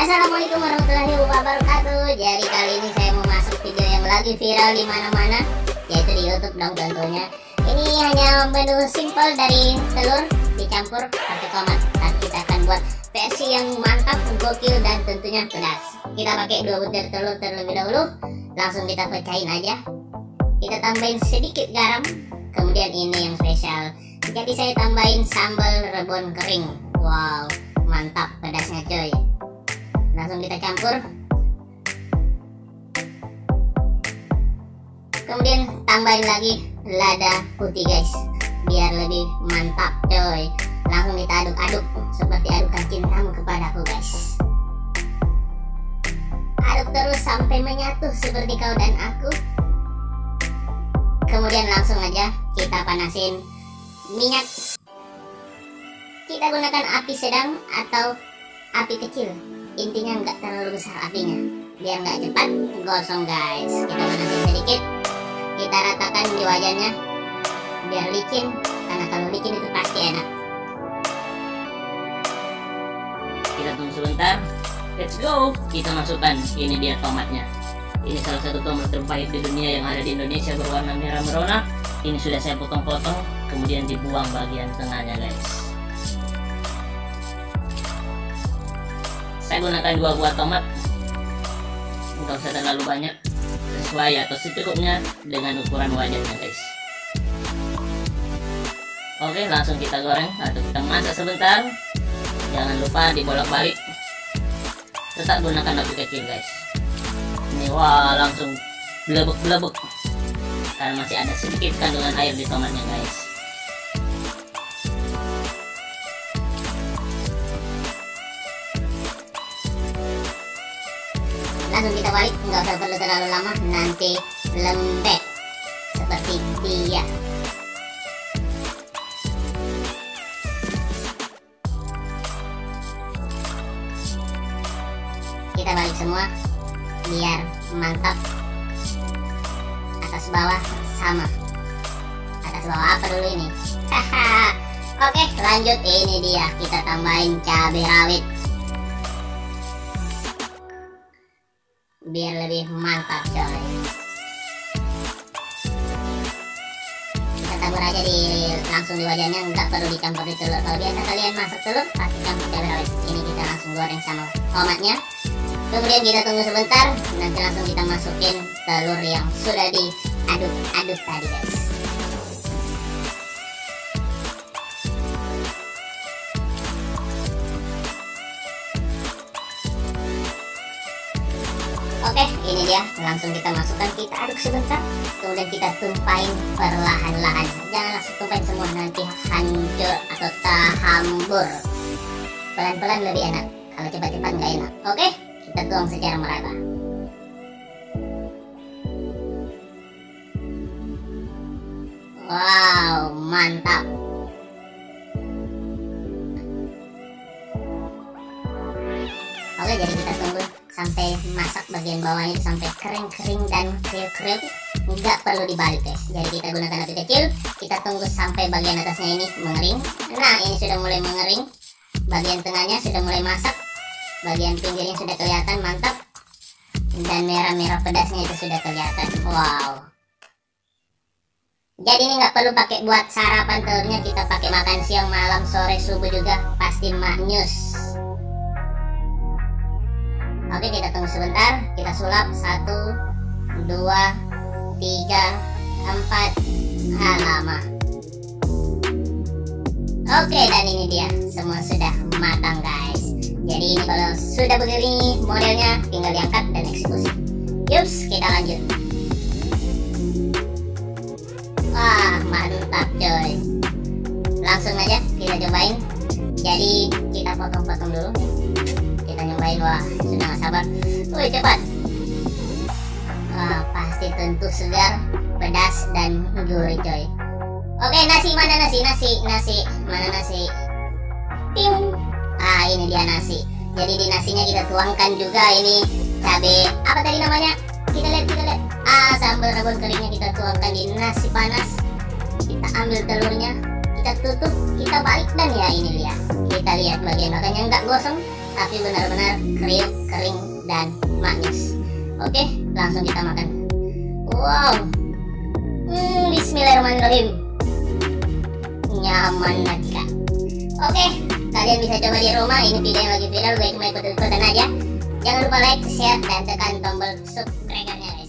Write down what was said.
Assalamualaikum warahmatullahi wabarakatuh. Jadi kali ini saya mau masuk video yang lagi viral di mana-mana, yaitu di YouTube dong tentunya. Ini hanya menu simple dari telur dicampur pakai tomat. Dan kita akan buat versi yang mantap, gokil dan tentunya pedas. Kita pakai 2 butir telur terlebih dahulu. Langsung kita pecahin aja. Kita tambahin sedikit garam. Kemudian ini yang spesial. Jadi saya tambahin sambal rebon kering. Wow, mantap pedasnya coy. Langsung kita campur. Kemudian tambahin lagi lada putih guys, biar lebih mantap coy. Langsung kita aduk-aduk seperti adukan cintamu kepadaku guys. Aduk terus sampai menyatu seperti kau dan aku. Kemudian langsung aja kita panasin minyak. Kita gunakan api sedang atau api kecil. Intinya nggak terlalu besar apinya, biar nggak cepat gosong guys. Kita panasin sedikit, kita ratakan di wajannya biar licin, karena kalau licin itu pasti enak. Kita tunggu sebentar. Let's go. Kita masukkan, ini dia tomatnya. Ini salah satu tomat terbaik di dunia yang ada di Indonesia, berwarna merah merona. Ini sudah saya potong-potong, kemudian dibuang bagian tengahnya guys. Saya gunakan 2 buah tomat, nggak usah terlalu banyak, sesuai atau secukupnya dengan ukuran wajannya guys. Oke, langsung kita goreng atau kita masak sebentar. Jangan lupa dibolak-balik. Tetap gunakan api kecil guys. Ini wah, langsung belebuk-belebuk karena masih ada sedikit kandungan air di tomatnya guys. Langsung kita balik, nggak usah perlu terlalu lama, nanti lembek seperti dia. Kita balik semua biar mantap. Atas bawah sama. Atas bawah apa dulu ini? Oke, lanjut. Ini dia, kita tambahin cabai rawit biar lebih mantap coy. Kita tabur aja langsung di wajannya, nggak perlu dicampur di telur. Kalau biasa kalian masak telur pasti campur cabai rawit. Ini kita langsung goreng sama tomatnya. Kemudian kita tunggu sebentar, nanti langsung kita masukin telur yang sudah diaduk-aduk tadi guys. Oke, ini dia, langsung kita masukkan, kita aduk sebentar, kemudian kita tumpahin perlahan-lahan. Jangan langsung tumpahin semua, nanti hancur atau terhambur. Pelan-pelan lebih enak, kalau cepat-cepat nggak enak. Oke, kita tuang secara merata. Wow, mantap. Oke, jadi kita tunggu sampai masak bagian bawahnya sampai kering-kering dan kriuk-kriuk. Nggak perlu dibalik guys. Jadi kita gunakan api kecil, kita tunggu sampai bagian atasnya ini mengering. Nah, ini sudah mulai mengering. Bagian tengahnya sudah mulai masak, bagian pinggirnya sudah kelihatan mantap, dan merah-merah pedasnya itu sudah kelihatan. Wow. Jadi ini nggak perlu pakai buat sarapan telurnya, kita pakai makan siang, malam, sore, subuh juga pasti maknyus. Oke, kita tunggu sebentar, kita sulap 1, 2, 3, 4, lama. Oke, dan ini dia, semua sudah matang guys. Jadi ini kalau sudah begini modelnya, tinggal diangkat dan eksekusi. Yups, kita lanjut. Wah, mantap coy. Langsung aja kita cobain. Jadi kita potong-potong dulu. Kita nyobain, wah sudah gak sabar. Wih, cepat. Wah, pasti tentu segar, pedas dan gurih coy. Oke, nasi mana nasi? Mana nasi? Ting. Ah, ini dia nasi. Jadi di nasinya kita tuangkan juga ini cabai, apa tadi namanya? Kita lihat. Ah, sambal rebon keringnya kita tuangkan di nasi panas. Kita ambil telurnya, kita tutup, kita balik, dan ya ini dia. Kita lihat bagian belakangnya nggak gosong, tapi benar-benar kriuk, kering, dan manis. Oke, langsung kita makan. Wow, bismillahirrahmanirrahim, nyaman lagi kak. Oke, kalian bisa coba di rumah. Ini video yang lagi viral, gue cuma ikut-ikutan aja. Jangan lupa like, share, dan tekan tombol subscribe-nya.